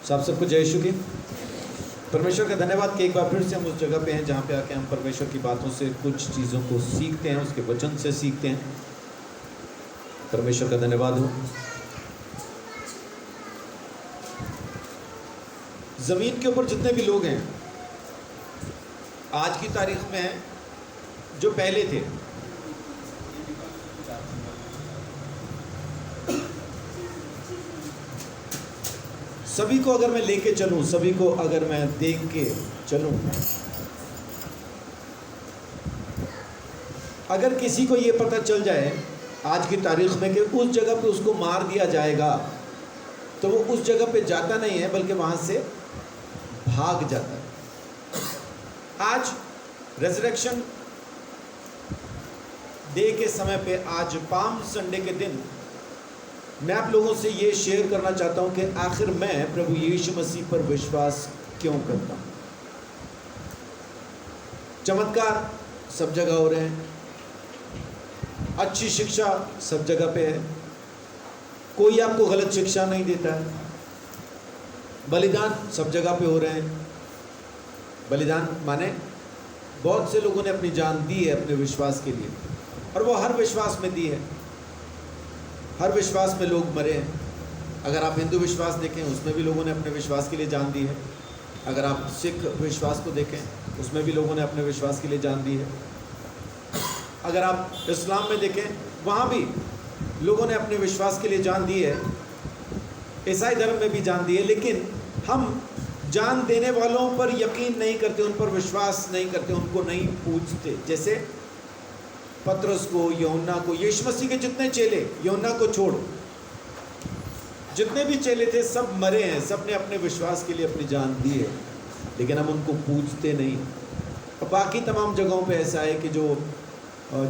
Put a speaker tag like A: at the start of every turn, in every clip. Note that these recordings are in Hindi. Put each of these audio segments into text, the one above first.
A: आप सबको जय यीशु की। परमेश्वर का धन्यवाद कि एक बार फिर से हम उस जगह पे हैं जहाँ पे आके हम परमेश्वर की बातों से कुछ चीज़ों को सीखते हैं, उसके वचन से सीखते हैं। परमेश्वर का धन्यवाद हो। ज़मीन के ऊपर जितने भी लोग हैं आज की तारीख में हैं, जो पहले थे, सभी को अगर मैं लेके चलूं, सभी को अगर मैं देख के चलूं, अगर किसी को ये पता चल जाए आज की तारीख में कि उस जगह पे उसको मार दिया जाएगा, तो वो उस जगह पे जाता नहीं है बल्कि वहाँ से भाग जाता है। आज रेजरेक्शन डे के समय पे, आज पाम संडे के दिन, मैं आप लोगों से ये शेयर करना चाहता हूँ कि आखिर मैं प्रभु यीशु मसीह पर विश्वास क्यों करता हूँ। चमत्कार सब जगह हो रहे हैं, अच्छी शिक्षा सब जगह पे है, कोई आपको गलत शिक्षा नहीं देता है, बलिदान सब जगह पे हो रहे हैं। बलिदान माने बहुत से लोगों ने अपनी जान दी है अपने विश्वास के लिए, और वो हर विश्वास में दी है, हर विश्वास में लोग मरे हैं। अगर आप हिंदू विश्वास देखें, उसमें भी लोगों ने अपने विश्वास के लिए जान दी है। अगर आप सिख विश्वास को देखें, उसमें भी लोगों ने अपने विश्वास के लिए जान दी है। अगर आप इस्लाम में देखें, वहाँ भी लोगों ने अपने विश्वास के लिए जान दी है। ईसाई धर्म में भी जान दी है। लेकिन हम जान देने वालों पर यकीन नहीं करते, उन पर विश्वास नहीं करते, उनको नहीं पूछते। जैसे पतरस को, यूहन्ना को, यीशु मसीह के जितने चेले, यूहन्ना को छोड़ जितने भी चेले थे, सब मरे हैं, सब ने अपने विश्वास के लिए अपनी जान दी है, लेकिन हम उनको पूछते नहीं। और बाकी तमाम जगहों पे ऐसा है कि जो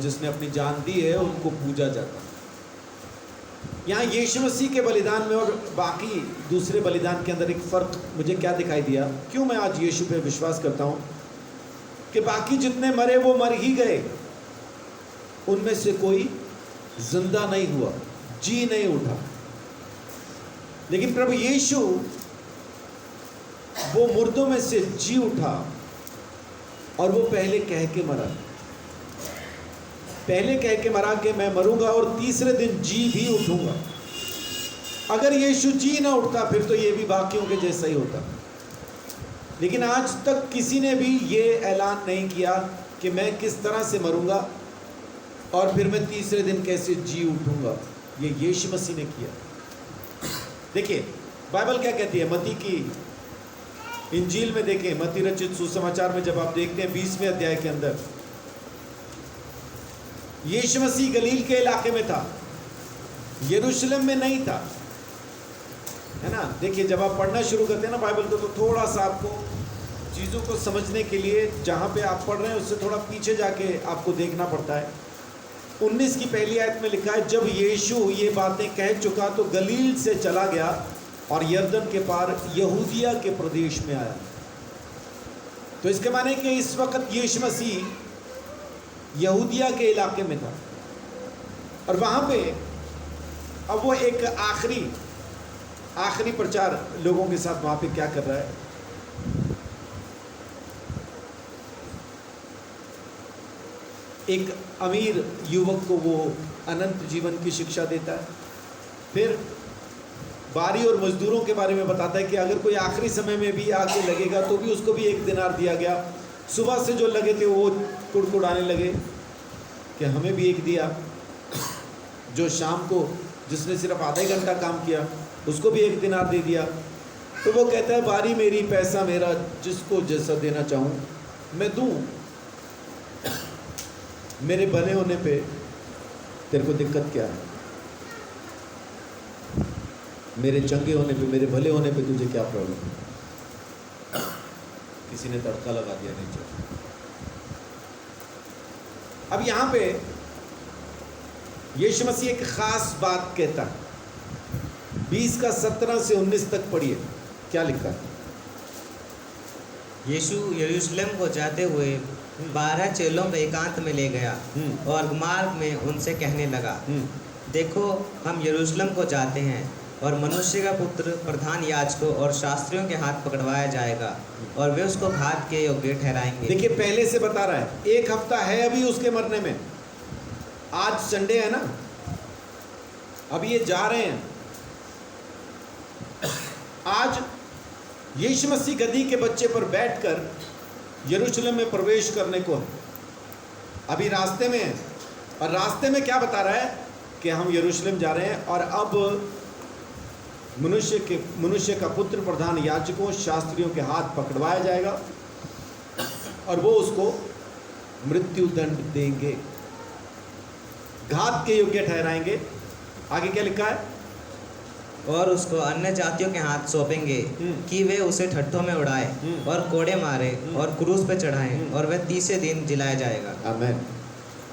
A: जिसने अपनी जान दी है उनको पूजा जाता है। यहाँ यीशु मसीह के बलिदान में और बाकी दूसरे बलिदान के अंदर एक फ़र्क मुझे क्या दिखाई दिया, क्यों मैं आज यीशु पे विश्वास करता हूँ, कि बाकी जितने मरे वो मर ही गए, उनमें से कोई जिंदा नहीं हुआ, जी नहीं उठा। लेकिन प्रभु यीशु वो मुर्दों में से जी उठा, और वो पहले कह के मरा, पहले कह के मरा कि मैं मरूंगा और तीसरे दिन जी भी उठूंगा। अगर यीशु जी ना उठता फिर तो ये भी बाकियों के जैसा ही होता। लेकिन आज तक किसी ने भी ये ऐलान नहीं किया कि मैं किस तरह से मरूंगा और फिर मैं तीसरे दिन कैसे जी उठूंगा। ये यीशु मसीह ने किया। देखिए बाइबल क्या कहती है, मत्ती की इंजील में देखें, मत्ती रचित सुसमाचार में जब आप देखते हैं 20वें अध्याय के अंदर, यीशु मसीह गलील के इलाके में था, यरूशलेम में नहीं था, है ना। देखिए जब आप पढ़ना शुरू करते हैं ना बाइबल को, तो थोड़ा सा आपको चीज़ों को समझने के लिए जहाँ पे आप पढ़ रहे हैं उससे थोड़ा पीछे जाके आपको देखना पड़ता है। 19 की पहली आयत में लिखा है, जब यीशु ये बातें कह चुका तो गलील से चला गया और यरदन के पार यहूदिया के प्रदेश में आया। तो इसके माने कि इस वक्त यीशु मसीह यहूदिया के इलाके में था, और वहाँ पे अब वो एक आखिरी प्रचार लोगों के साथ वहाँ पे क्या कर रहा है। एक अमीर युवक को वो अनंत जीवन की शिक्षा देता है। फिर बारी और मजदूरों के बारे में बताता है कि अगर कोई आखिरी समय में भी आके लगेगा तो भी उसको भी 1 दिनार दिया गया। सुबह से जो लगे थे वो कुड़कुड़ाने लगे कि हमें भी 1 दिया। जो शाम को जिसने सिर्फ आधे घंटा काम किया उसको भी 1 दिनार दे दिया। तो वो कहता है, बारी मेरी, पैसा मेरा, जिसको जैसा देना चाहूँ मैं दूँ। मेरे भले होने पे तेरे को दिक्कत क्या है, मेरे चंगे होने पे, मेरे भले होने पे तुझे क्या प्रॉब्लम है। किसी ने तड़का लगा दिया नीचे। अब यहाँ पे यीशु मसीह एक खास बात कहता है। 20 का 17 से 19 तक पढ़िए, क्या लिखा है।
B: यीशु यरूशलेम को जाते हुए 12 चेलों को एकांत में ले गया और मार्ग में उनसे कहने लगा, देखो हम यरूशलेम को जाते हैं और मनुष्य का पुत्र प्रधान याजकों और शास्त्रियों के हाथ पकड़वाया जाएगा और वे उसको घात के योग्य ठहराएंगे।
A: देखिए पहले से बता रहा है, एक हफ्ता है अभी उसके मरने में। आज संडे है ना, अब ये जा रहे हैं। आज यीशु मसीह गधी के बच्चे पर बैठकर यरूशलेम में प्रवेश करने को है, अभी रास्ते में है। और रास्ते में क्या बता रहा है कि हम यरूशलेम जा रहे हैं और अब मनुष्य का पुत्र प्रधान याजकों शास्त्रियों के हाथ पकड़वाया जाएगा और वो उसको मृत्यु दंड देंगे, घात के योग्य ठहराएंगे। आगे क्या लिखा है?
B: और उसको अन्य जातियों के हाथ सौंपेंगे कि वे उसे ठट्ठों में उड़ाए और कोड़े मारे और क्रूस पे चढ़ाएं और वह तीसरे दिन जिलाया जाएगा।
A: आमीन।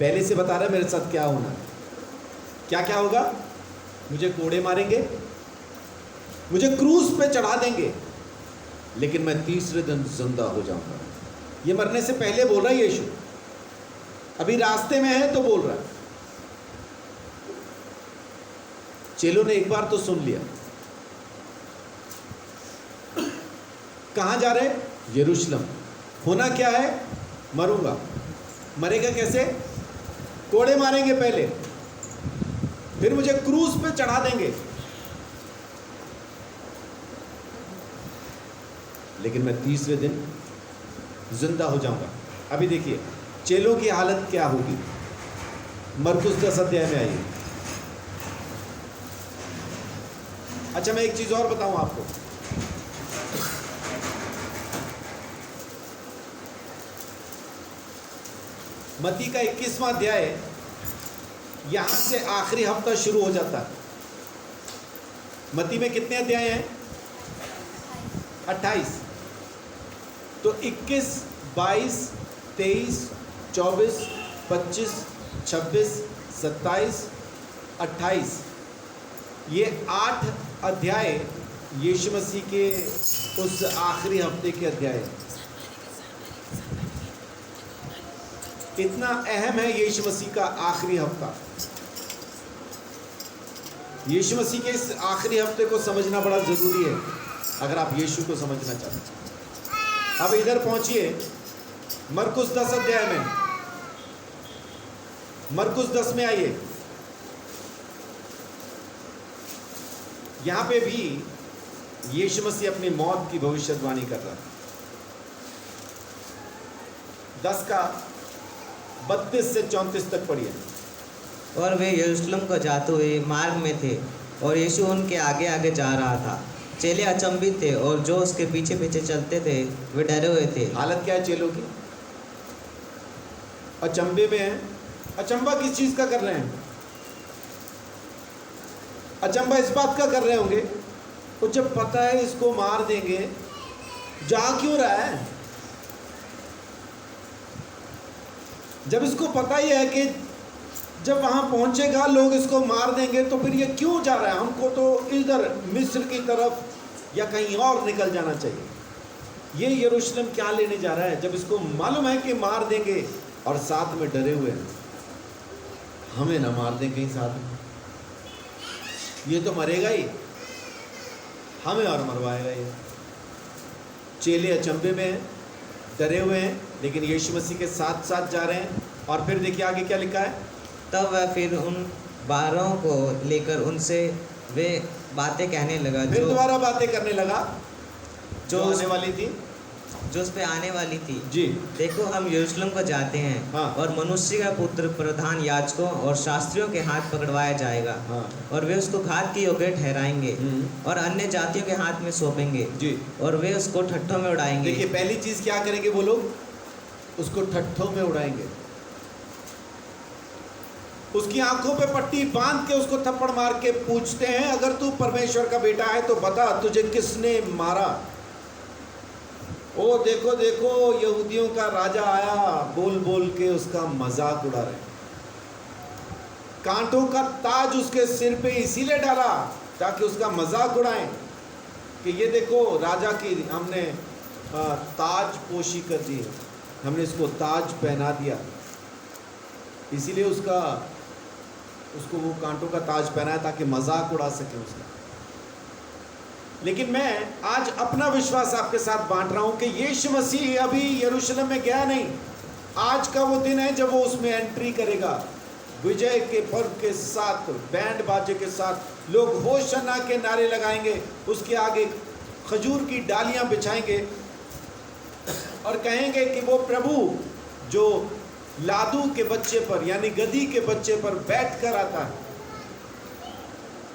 A: पहले से बता रहा है मेरे साथ क्या होना, क्या क्या होगा। मुझे कोड़े मारेंगे, मुझे क्रूस पे चढ़ा देंगे, लेकिन मैं तीसरे दिन जिंदा हो जाऊंगा। ये मरने से पहले बोल रहा है यीशु, अभी रास्ते में है तो बोल रहा है। चेलों ने एक बार तो सुन लिया। कहां जा रहे? यरूशलेम। होना क्या है? मरूंगा। मरेगा कैसे? कोड़े मारेंगे पहले, फिर मुझे क्रूस पे चढ़ा देंगे, लेकिन मैं तीसरे दिन जिंदा हो जाऊंगा। अभी देखिए चेलों की हालत क्या होगी। मरकुस 10 अध्याय में आइए। अच्छा मैं एक चीज और बताऊं आपको। मत्ती का 21वां अध्याय, यहां से आखिरी हफ्ता शुरू हो जाता है। मत्ती में कितने अध्याय हैं? 28। तो 21, 22, 23, 24, 25, 26, 27, 28, ये 8 अध्याय यीशु मसीह के उस आखिरी हफ्ते के अध्याय हैं। इतना अहम है यीशु मसीह का आखिरी हफ्ता। यीशु मसीह के इस आखिरी हफ्ते को समझना बड़ा जरूरी है अगर आप यीशु को समझना चाहते हैं। अब इधर पहुंचिए मरकुस 10 अध्याय में। मरकुस 10 में आइए। यहां पे भी यीशु मसीह अपनी मौत की भविष्यवाणी कर रहा है। 10 का 32 से 34 तक पढ़िए।
B: और वे यरूशलेम को जाते हुए मार्ग में थे और यीशु उनके आगे आगे जा रहा था। चेले अचंभित थे और जो उसके पीछे पीछे चलते थे वे डरे हुए थे।
A: हालत क्या है चेलों की? अचंभे में है। अचंभा किस चीज का कर रहे हैं? अचंभा इस बात का कर रहे होंगे, तो जब पता है इसको मार देंगे, जा क्यों रहा है? जब इसको पता ही है कि जब वहां पहुंचेगा लोग इसको मार देंगे, तो फिर ये क्यों जा रहा है? हमको तो इधर मिस्र की तरफ या कहीं और निकल जाना चाहिए। ये यरूशलेम क्या लेने जा रहा है? जब इसको मालूम है कि मार देंगे और साथ में डरे हुए हैं, हमें ना मार दें कहीं साथ में, ये तो मरेगा ही, हमें और मरवाएगा ये। चेले अचंभे में हैं, डरे हुए हैं, लेकिन यीशु मसीह के साथ साथ जा रहे हैं। और फिर देखिए आगे क्या लिखा है।
B: तब वह फिर उन 12 को लेकर उनसे वे बातें कहने लगा
A: फिर दोबारा बातें करने लगा जो आने वाली थी,
B: जो उस पे आने वाली थी।
A: जी।
B: देखो हम यरूशलेम को जाते हैं
A: हाँ।
B: और मनुष्य का पुत्र प्रधान याजकों और शास्त्रियों के हाथ पकड़वाया जाएगा
A: हाँ।
B: और वे उसको घात के योग्य ठहराएंगे और अन्य जातियों के हाथ में सौंपेंगे
A: जी।
B: और वे उसको ठट्ठों में उड़ाएंगे।
A: देखिए पहली चीज क्या करेंगे वो लोग? उसको ठट्ठों में उड़ाएंगे। उसकी आंखों पे पट्टी बांध के उसको थप्पड़ मार के पूछते हैं, अगर तू परमेश्वर का बेटा है तो बता तुझे किसने मारा? ओ देखो देखो यहूदियों का राजा आया, बोल बोल के उसका मजाक उड़ा रहे। कांटों का ताज उसके सिर पे इसीलिए डाला ताकि उसका मजाक उड़ाएं कि ये देखो राजा की हमने ताज पोशी कर दी, हमने इसको ताज पहना दिया, इसीलिए उसको वो कांटों का ताज पहनाया ताकि मजाक उड़ा सके उसका। लेकिन मैं आज अपना विश्वास आपके साथ बांट रहा हूं कि यीशु मसीह अभी यरूशलेम में गया नहीं। आज का वो दिन है जब वो उसमें एंट्री करेगा, विजय के पर्व के साथ, बैंड बाजे के साथ। लोग होशन्ना के नारे लगाएंगे, उसके आगे खजूर की डालियां बिछाएंगे और कहेंगे कि वो प्रभु जो लादू के बच्चे पर यानी गधी के बच्चे पर बैठ कर आता है,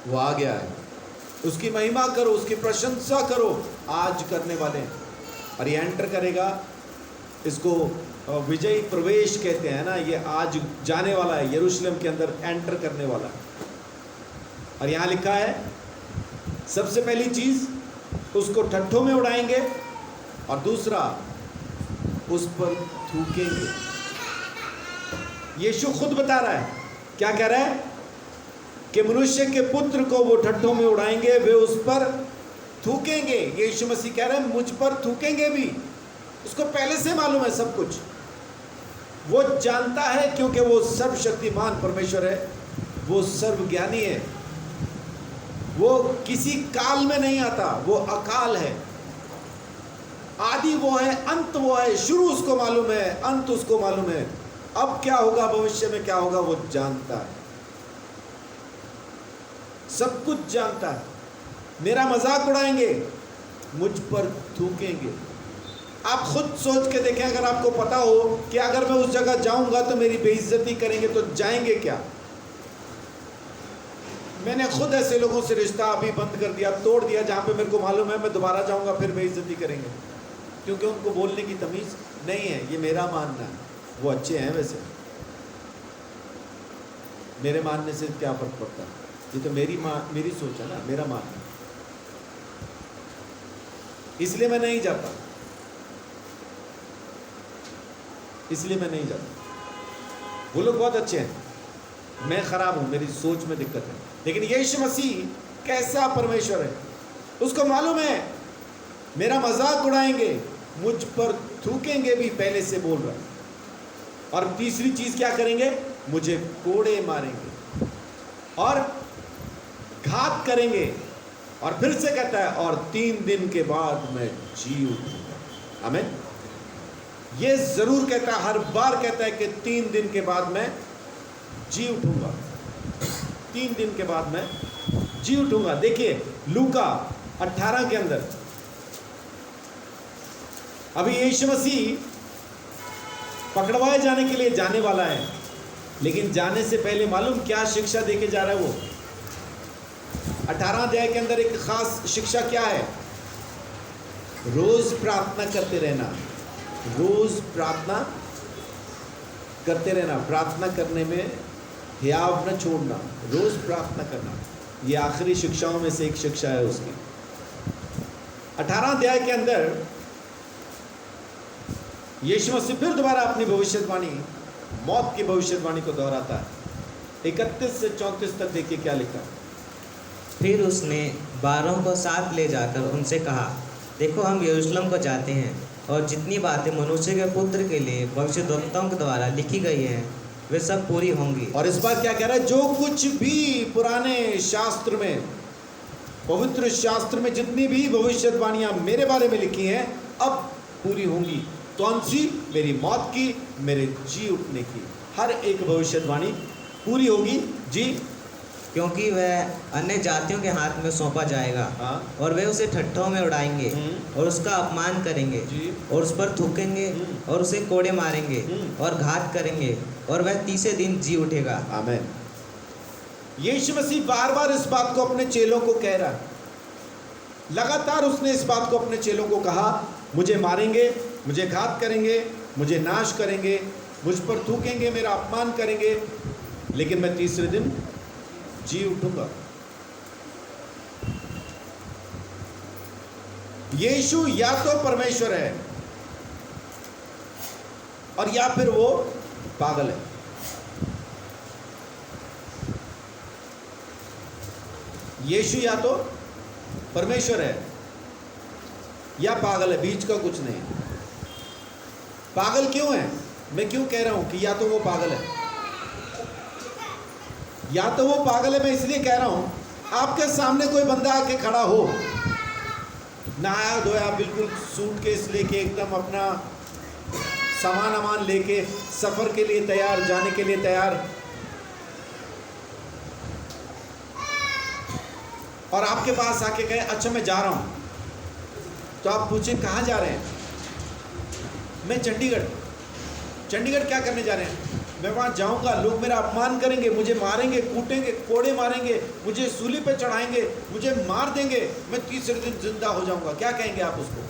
A: वो आ गया है। उसकी महिमा करो, उसकी प्रशंसा करो। आज करने वाले हैं और ये एंटर करेगा। इसको विजयी प्रवेश कहते हैं ना। ये आज जाने वाला है, यरूशलेम के अंदर एंटर करने वाला है। और यहाँ लिखा है सबसे पहली चीज उसको ठट्ठों में उड़ाएंगे और दूसरा उस पर थूकेंगे। यीशु खुद बता रहा है, क्या कह रहा है कि मनुष्य के पुत्र को वो ठट्ठों में उड़ाएंगे, वे उस पर थूकेंगे। यीशु मसीह कह रहे हैं मुझ पर थूकेंगे भी। उसको पहले से मालूम है सब कुछ, वो जानता है क्योंकि वो सर्वशक्तिमान परमेश्वर है, वो सर्वज्ञानी है। वो किसी काल में नहीं आता, वो अकाल है। आदि वो है, अंत वो है। शुरू उसको मालूम है, अंत उसको मालूम है। अब क्या होगा, भविष्य में क्या होगा, वो जानता है, सब कुछ जानता है। मेरा मजाक उड़ाएंगे, मुझ पर थूकेंगे। आप खुद सोच के देखें, अगर आपको पता हो कि अगर मैं उस जगह जाऊंगा तो मेरी बेइज्जती करेंगे, तो जाएंगे क्या? मैंने खुद ऐसे लोगों से रिश्ता अभी बंद कर दिया, तोड़ दिया, जहाँ पे मेरे को मालूम है मैं दोबारा जाऊंगा फिर बेइज्जती करेंगे, क्योंकि उनको बोलने की तमीज़ नहीं है। ये मेरा मानना है। वो अच्छे हैं वैसे, मेरे मानने से क्या फर्क पड़ता है? ये तो मेरी सोच है ना, मेरा मानना। इसलिए मैं नहीं जाता, इसलिए मैं नहीं जाता। वो लोग बहुत अच्छे हैं, मैं खराब हूं, मेरी सोच में दिक्कत है। लेकिन यीशु मसीह कैसा परमेश्वर है, उसको मालूम है मेरा मजाक उड़ाएंगे, मुझ पर थूकेंगे भी, पहले से बोल रहा है। और तीसरी चीज क्या करेंगे, मुझे कोड़े मारेंगे और घात करेंगे। और फिर से कहता है और 3 दिन के बाद मैं जी उठूंगा। आमीन। ये जरूर कहता है, हर बार कहता है कि 3 दिन के बाद मैं जी उठूंगा। 3 दिन के बाद मैं जी उठूंगा। देखिए लूका 18 के अंदर अभी यीशु मसीह पकड़वाए जाने के लिए जाने वाला है, लेकिन जाने से पहले मालूम क्या शिक्षा देके जा रहा है वो? 18 अध्याय के अंदर एक खास शिक्षा क्या है? रोज प्रार्थना करते रहना, रोज प्रार्थना करते रहना, प्रार्थना करने में हियाव न छोड़ना, रोज प्रार्थना करना। ये आखिरी शिक्षाओं में से एक शिक्षा है उसकी। 18 अध्याय के अंदर यीशु मसीह फिर दोबारा अपनी भविष्यवाणी, मौत की भविष्यवाणी को दोहराता है। 31 से 34 तक देखिए क्या लिखा।
B: फिर उसने 12 को साथ ले जाकर उनसे कहा, देखो हम यरूशलेम को जाते हैं, और जितनी बातें मनुष्य के पुत्र के लिए भविष्यद्वक्ताओं के द्वारा लिखी गई हैं वे सब पूरी होंगी।
A: और इस बार क्या कह रहा है? जो कुछ भी पुराने शास्त्र में, पवित्र शास्त्र में जितनी भी भविष्यवाणियां मेरे बारे में लिखी हैं अब पूरी होंगी। कौन सी? मेरी मौत की, मेरे जी उठने की, हर एक भविष्यवाणी पूरी होगी। जी,
B: क्योंकि वह अन्य जातियों के हाथ में सौंपा जाएगा।
A: हाँ।
B: और वे उसे ठट्ठों में उड़ाएंगे और उसका अपमान करेंगे
A: जी।
B: और उस पर थूकेंगे और उसे कोड़े मारेंगे और घात करेंगे, और वह 3 दिन जी उठेगा।
A: आमीन। यीशु मसीह बार बार इस बात को अपने चेलों को कह रहा है। लगातार उसने इस बात को अपने चेलों को कहा, मुझे मारेंगे, मुझे घात करेंगे, मुझे नाश करेंगे, मुझ पर थूकेंगे, मेरा अपमान करेंगे, लेकिन मैं 3 दिन जी उठूंगा। यीशु या तो परमेश्वर है और या फिर वो पागल है। यीशु या तो परमेश्वर है या पागल है, बीच का कुछ नहीं। पागल क्यों है? मैं क्यों कह रहा हूं कि या तो वो पागल है, या तो वो पागल है, मैं इसलिए कह रहा हूं, आपके सामने कोई बंदा आके खड़ा हो नहाया धोया, बिल्कुल सूटकेस लेके एकदम अपना सामान लेके सफर के लिए तैयार, जाने के लिए तैयार। और आपके पास आके कहे अच्छा मैं जा रहा हूं, तो आप पूछें कहाँ जा रहे हैं? मैं चंडीगढ़। चंडीगढ़ क्या करने जा रहे हैं? मैं वहां जाऊंगा, लोग मेरा अपमान करेंगे, मुझे मारेंगे, कूटेंगे, कोड़े मारेंगे, मुझे सूली पे चढ़ाएंगे, मुझे मार देंगे, मैं तीसरे दिन जिंदा हो जाऊंगा। क्या कहेंगे आप उसको?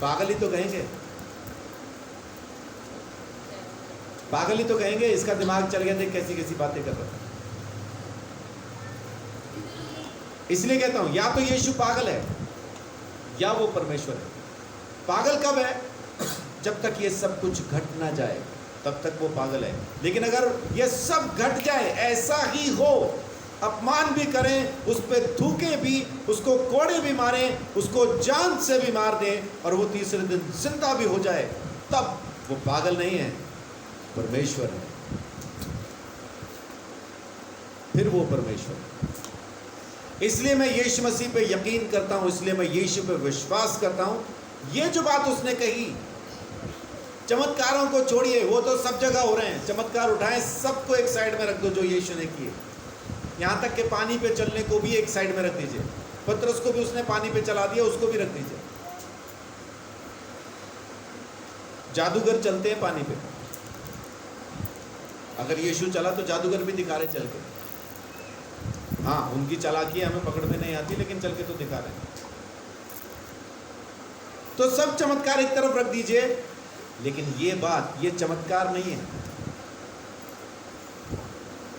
A: पागल ही तो कहेंगे, पागल ही तो कहेंगे। इसका दिमाग चल गया, देख कैसी कैसी बातें कर रहा है। इसलिए कहता हूं, या तो यीशु पागल है या वो परमेश्वर है। पागल कब है? जब तक ये सब कुछ घट ना जाए तब तक वो पागल है। लेकिन अगर ये सब घट जाए, ऐसा ही हो, अपमान भी करें, उस पर थूके भी, उसको कोड़े भी मारें, उसको जान से भी मार दें, और वो तीसरे दिन जिंदा भी हो जाए, तब वो पागल नहीं है, परमेश्वर है। फिर वो परमेश्वर है। इसलिए मैं यीशु मसीह पे यकीन करता हूं, इसलिए मैं यीशु पे विश्वास करता हूं। ये जो बात उसने कही, चमत्कारों को छोड़िए, वो तो सब जगह हो रहे हैं। चमत्कार उठाएं, सबको एक साइड में रख दो जो यीशु ने किए। यहां तक कि पानी पे चलने को भी एक साइड में रख दीजिए। पतरस को भी उसने पानी पे चला दिया, उसको भी रख दीजिए। जादूगर चलते हैं पानी पे, अगर यीशु चला तो जादूगर भी दिखा रहे चल के। हाँ, उनकी चालाकी हमें पकड़ में नहीं आती, लेकिन चल के तो दिखा रहे हैं। तो सब चमत्कार एक तरफ रख दीजिए, लेकिन ये बात, ये चमत्कार नहीं है।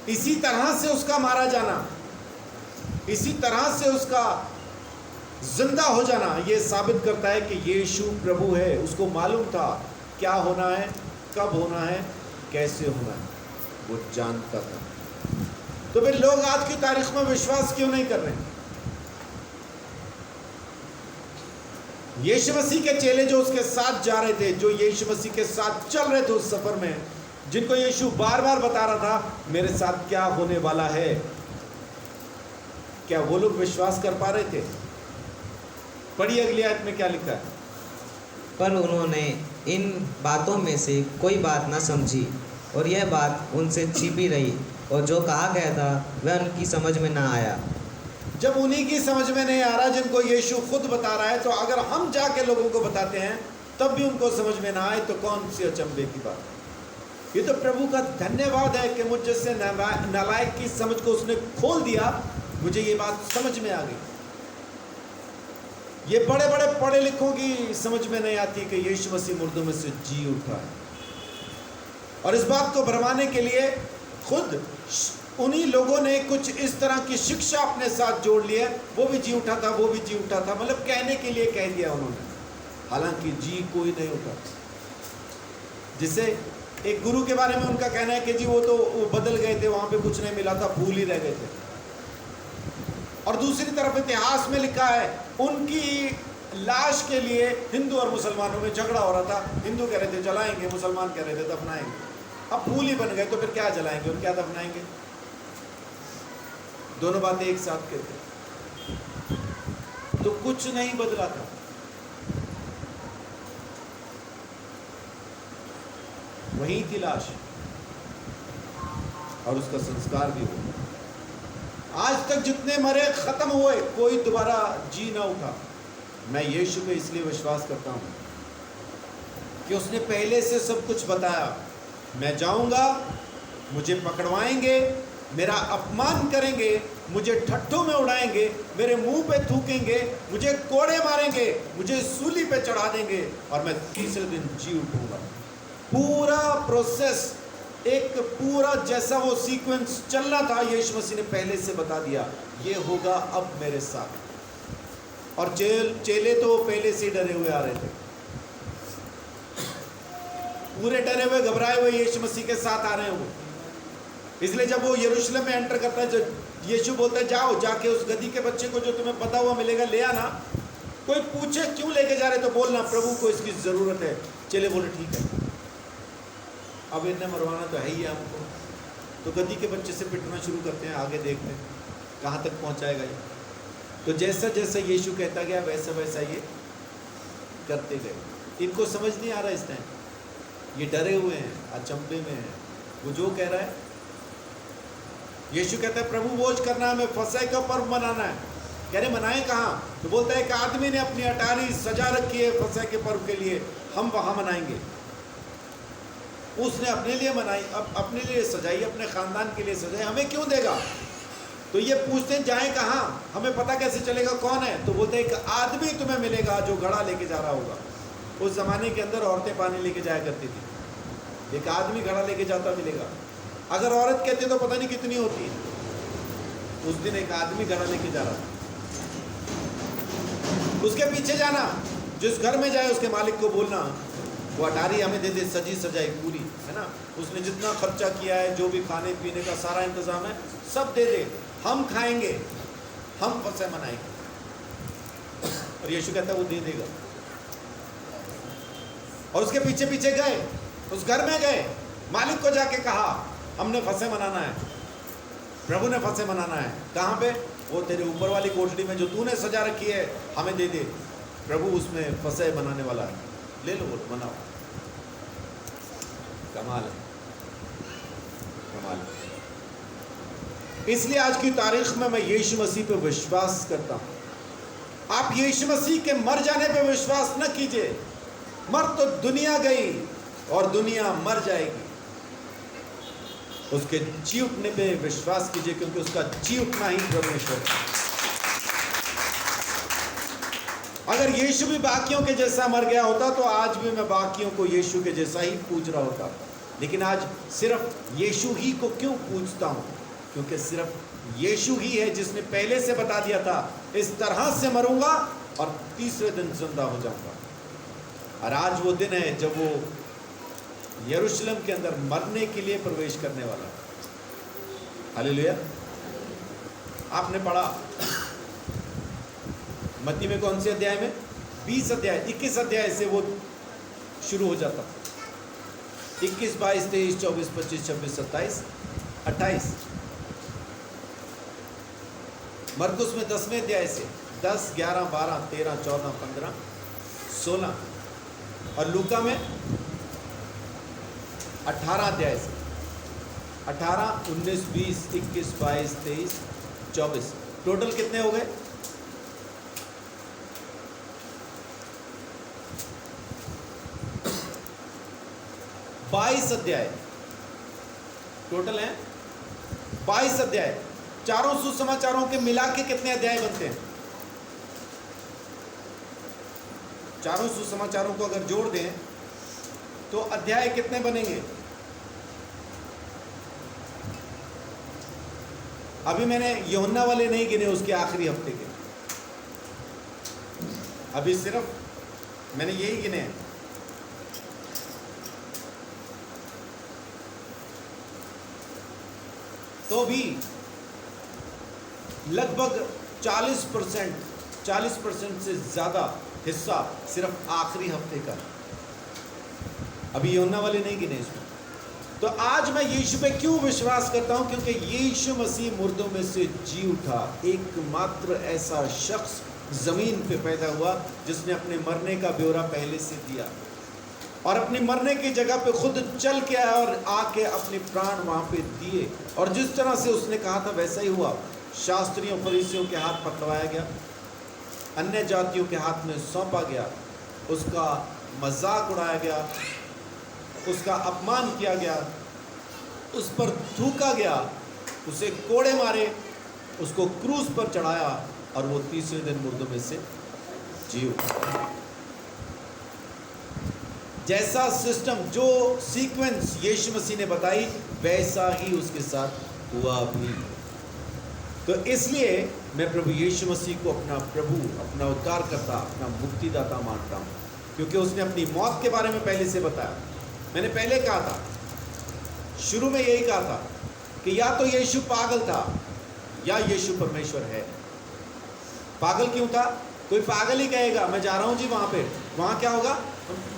A: इसी तरह से उसका मारा जाना, इसी तरह से उसका जिंदा हो जाना, ये साबित करता है कि यीशु प्रभु है। उसको मालूम था क्या होना है, कब होना है, कैसे होना है, वो जानता था। तो फिर लोग आज की तारीख में विश्वास क्यों नहीं कर रहे? यीशु मसीह के चेले जो उसके साथ जा रहे थे, जो यीशु मसीह के साथ चल रहे थे उस सफर में, जिनको यीशु बार बार बता रहा था मेरे साथ क्या होने वाला है, क्या वो लोग विश्वास कर पा रहे थे? पढ़िए अगली आयत में क्या लिखा है।
B: पर उन्होंने इन बातों में से कोई बात न समझी, और यह बात उनसे छिपी रही, और जो कहा गया था वह उनकी समझ में ना आया।
A: जब उन्हीं की समझ में नहीं आ रहा, जिनको यीशु खुद बता रहा है, तो अगर हम जाके लोगों को बताते हैं तब भी उनको समझ में ना आए, तो कौन सी अचंभे की बात है। ये तो प्रभु का धन्यवाद है कि मुझ जैसे नालायक की समझ को उसने खोल दिया। मुझे ये बात समझ में आ गई। ये बड़े बड़े पढ़े लिखों की समझ में नहीं आती कि यीशु मसीह मुर्दों में से जी उठा है। और इस बात को भरमाने के लिए खुद उन्हीं लोगों ने कुछ इस तरह की शिक्षा अपने साथ जोड़ ली है। वो भी जी उठा था, वो भी जी उठा था, मतलब कहने के लिए कह दिया उन्होंने, हालांकि जी कोई नहीं उठा। जिसे एक गुरु के बारे में उनका कहना है कि जी वो बदल गए थे, वहां पे कुछ नहीं मिला था, भूल ही रह गए थे। और दूसरी तरफ इतिहास में लिखा है उनकी लाश के लिए हिंदू और मुसलमानों में झगड़ा हो रहा था। हिंदू कह रहे थे जलाएंगे, मुसलमान कह रहे थे दफनाएंगे। अब फूल ही बन गए तो फिर क्या जलाएंगे और क्या दफनाएंगे? दोनों बातें एक साथ कहते, तो कुछ नहीं बदला था। वहीं थी लाश और उसका संस्कार भी हुआ। आज तक जितने मरे खत्म हुए, कोई दोबारा जी ना उठा। मैं यीशु पे इसलिए विश्वास करता हूं कि उसने पहले से सब कुछ बताया। मैं जाऊंगा, मुझे पकड़वाएंगे, मेरा अपमान करेंगे, मुझे ठट्ठों में उड़ाएंगे, मेरे मुंह पे थूकेंगे, मुझे कोड़े मारेंगे, मुझे सूली पे चढ़ा देंगे और मैं तीसरे दिन जी उठूंगा। पूरा प्रोसेस, एक पूरा जैसा वो सीक्वेंस चलना था, यीशु मसीह ने पहले से बता दिया ये होगा अब मेरे साथ। और चेले तो पहले से डरे हुए आ रहे थे, पूरे डरे हुए घबराए हुए यीशु मसीह के साथ आ रहे हैं। इसलिए जब वो यरूशलेम में एंटर करता है, जब यीशु बोलता है जाओ, जाके उस गधी के बच्चे को जो तुम्हें पता हुआ मिलेगा ले आना। कोई पूछे क्यों लेके जा रहे तो बोलना प्रभु को इसकी ज़रूरत है। चले बोले ठीक है, अब इन्हें मरवाना तो है ही हमको। तो गधी के बच्चे से पिटना शुरू करते हैं, आगे देखते हैं कहाँ तक पहुँचाएगा ये। तो जैसा जैसा यीशु कहता गया वैसा वैसा ये करते गए। इनको समझ नहीं आ रहा इस टाइम, ये डरे हुए हैं, अचंभे में हैं। वो जो कह रहा है, यीशु कहता है प्रभु भोज करना है, हमें फसह का पर्व मनाना है। कह रहे मनाएं कहाँ? तो बोलता है एक आदमी ने अपनी अटारी सजा रखी है फसह के पर्व के लिए, हम वहाँ मनाएंगे। उसने अपने लिए मनाई, अब अपने लिए सजाई, अपने खानदान के लिए सजाई, हमें क्यों देगा? तो ये पूछते हैं जाए कहाँ, हमें पता कैसे चलेगा कौन है? तो बोलते हैं एक आदमी तुम्हें मिलेगा जो घड़ा लेके जा रहा होगा। उस जमाने के अंदर औरतें पानी लेके जाया करती थी, एक आदमी घड़ा लेके जाता मिलेगा। अगर औरत कहती तो पता नहीं कितनी होती है। उस दिन एक आदमी घड़ा लेके जा रहा था, उसके पीछे जाना, जिस घर में जाए उसके मालिक को बोलना वो अटारी हमें दे दे, सजी सजाई पूरी, है ना, उसने जितना खर्चा किया है, जो भी खाने पीने का सारा इंतजाम है सब दे दे, हम खाएंगे, हम फसह मनाएंगे। और यीशु कहता है वो दे देगा। और उसके पीछे पीछे गए, उस घर में गए, मालिक को जाके कहा हमने फसह मनाना है, प्रभु ने फसह मनाना है। कहाँ पे? वो तेरे ऊपर वाली कोठरी में जो तूने सजा रखी है, हमें दे दे, प्रभु उसमें फसह मनाने वाला है, ले लो, बोलो मनाओ। कमाल है, कमाल है। इसलिए आज की तारीख में मैं यीशु मसीह पे विश्वास करता हूं। आप यीशु मसीह के मर जाने पे विश्वास न कीजिए। मर तो दुनिया गई और दुनिया मर जाएगी, उसके जी उठने पे विश्वास कीजिए, क्योंकि उसका जी उठना ही परमेश्वर है। अगर यीशु भी बाकियों के जैसा मर गया होता तो आज भी मैं बाकियों को यीशु के जैसा ही पूज रहा होता। लेकिन आज सिर्फ यीशु ही को क्यों पूजता हूँ? क्योंकि सिर्फ यीशु ही है जिसने पहले से बता दिया था इस तरह से मरूंगा और तीसरे दिन जिंदा हो जाऊंगा। और आज वो दिन है जब वो यरूशलेम के अंदर मरने के लिए प्रवेश करने वाला है। हालेलुया। आपने पढ़ा मत्ती में, कौन से अध्याय में? 20 अध्याय, 21 अध्याय से वो शुरू हो जाता। 21, 22, 23, 24, 25, 26, 27, 28। मरकुस में 10वें अध्याय से 10, 11, 12, 13, 14, 15, 16 और लूका में 18 अध्याय से 18, 19, 20, 21, 22, 23, 24। टोटल कितने हो गए? 22 अध्याय टोटल हैं। 22 अध्याय। चारों सुसमाचारों के मिला के कितने अध्याय बनते हैं? चारों सुसमाचारों को अगर जोड़ दें तो अध्याय कितने बनेंगे? अभी मैंने यूहन्ना वाले नहीं गिने उसके आखिरी हफ्ते के, अभी सिर्फ मैंने यही गिने हैं। तो भी लगभग 40% से ज़्यादा हिस्सा सिर्फ आखिरी हफ्ते का, अभी यूहन्ना वाले नहीं गिने इसमें। तो आज मैं यीशु पे क्यों विश्वास करता हूं? क्योंकि यीशु मसीह मुर्दों में से जी उठा, एकमात्र ऐसा शख्स ज़मीन पे पैदा हुआ जिसने अपने मरने का ब्यौरा पहले से दिया और अपनी मरने की जगह पे खुद चल के आया और आके अपने प्राण वहाँ पे दिए। और जिस तरह से उसने कहा था वैसा ही हुआ। शास्त्रियों फरीसियों के हाथ पकड़वाया गया, अन्य जातियों के हाथ में सौंपा गया, उसका मजाक उड़ाया गया, उसका अपमान किया गया, उस पर थूका गया, उसे कोड़े मारे, उसको क्रूस पर चढ़ाया और वो तीसरे दिन मुर्दों में से जी उठा। जैसा सिस्टम, जो सीक्वेंस यीशु मसीह ने बताई वैसा ही उसके साथ हुआ भी। तो इसलिए मैं प्रभु यीशु मसीह को अपना प्रभु, अपना उद्धारकर्ता, अपना मुक्तिदाता मानता हूँ, क्योंकि उसने अपनी मौत के बारे में पहले से बताया। मैंने पहले कहा था, शुरू में यही कहा था कि या तो यीशु पागल था या यीशु परमेश्वर है। पागल क्यों था? कोई पागल ही कहेगा मैं जा रहा हूँ जी वहाँ पे, वहाँ क्या होगा?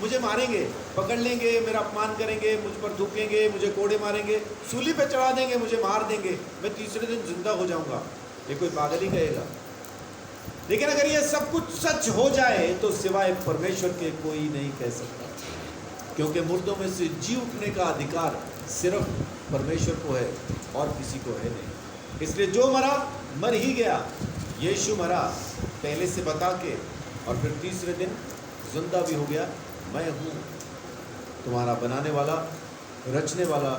A: मुझे मारेंगे, पकड़ लेंगे, मेरा अपमान करेंगे, मुझ पर थूकेंगे, मुझे कोड़े मारेंगे, सूली पे चढ़ा देंगे, मुझे मार देंगे, मैं तीसरे दिन जिंदा हो जाऊंगा। ये कोई पागल ही कहेगा। लेकिन अगर ये सब कुछ सच हो जाए तो सिवाय परमेश्वर के कोई नहीं कह सकता, क्योंकि मुर्दों में से जी उठने का अधिकार सिर्फ परमेश्वर को है और किसी को है नहीं। इसलिए जो मरा मर ही गया। यीशु मरा पहले से बता के, और फिर तीसरे दिन जिंदा भी हो गया। मैं हूँ तुम्हारा बनाने वाला, रचने वाला,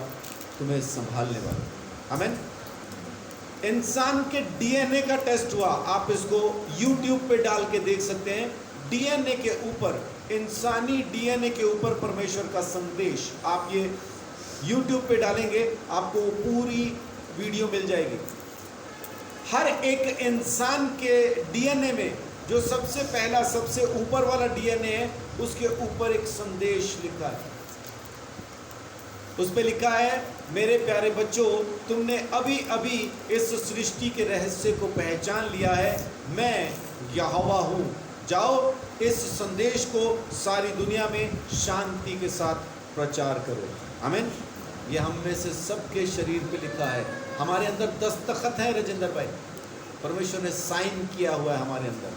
A: तुम्हें संभालने वाला। आमीन। इंसान के डीएनए का टेस्ट हुआ, आप इसको YouTube पे डाल के देख सकते हैं। डीएनए के ऊपर, इंसानी डीएनए के ऊपर परमेश्वर का संदेश, आप ये YouTube पे डालेंगे आपको पूरी वीडियो मिल जाएगी। हर एक इंसान के डीएनए में जो सबसे पहला, सबसे ऊपर वाला डीएनए है, उसके ऊपर एक संदेश लिखा है। उस पे लिखा है, मेरे प्यारे बच्चों, तुमने अभी अभी इस सृष्टि के रहस्य को पहचान लिया है। मैं यहोवा हूँ। जाओ इस संदेश को सारी दुनिया में शांति के साथ प्रचार करो। आमीन। ये हम में से सबके शरीर पे लिखा है। हमारे अंदर दस्तखत है राजेंद्र भाई, परमेश्वर ने साइन किया हुआ है हमारे अंदर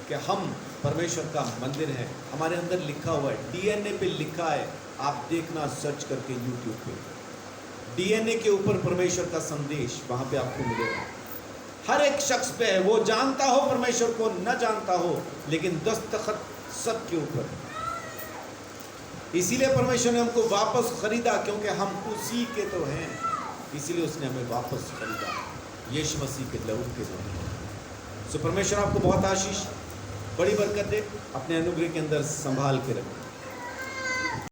A: कि हम परमेश्वर का मंदिर हैं। हमारे अंदर लिखा हुआ है, डीएनए पे लिखा है। आप देखना सर्च करके YouTube पे, डीएनए के ऊपर परमेश्वर का संदेश, वहाँ पे आपको मिलेगा। हर एक शख्स पे है, वो जानता हो परमेश्वर को, न जानता हो, लेकिन दस्तखत सबके ऊपर है। इसीलिए परमेश्वर ने हमको वापस खरीदा, क्योंकि हम उसी के तो हैं। इसीलिए उसने हमें वापस खरीदा यीशु मसीह के लहू के द्वारा। सो परमेश्वर आपको बहुत आशीष, बड़ी बरकत दे, अपने अनुग्रह के अंदर संभाल के रखें।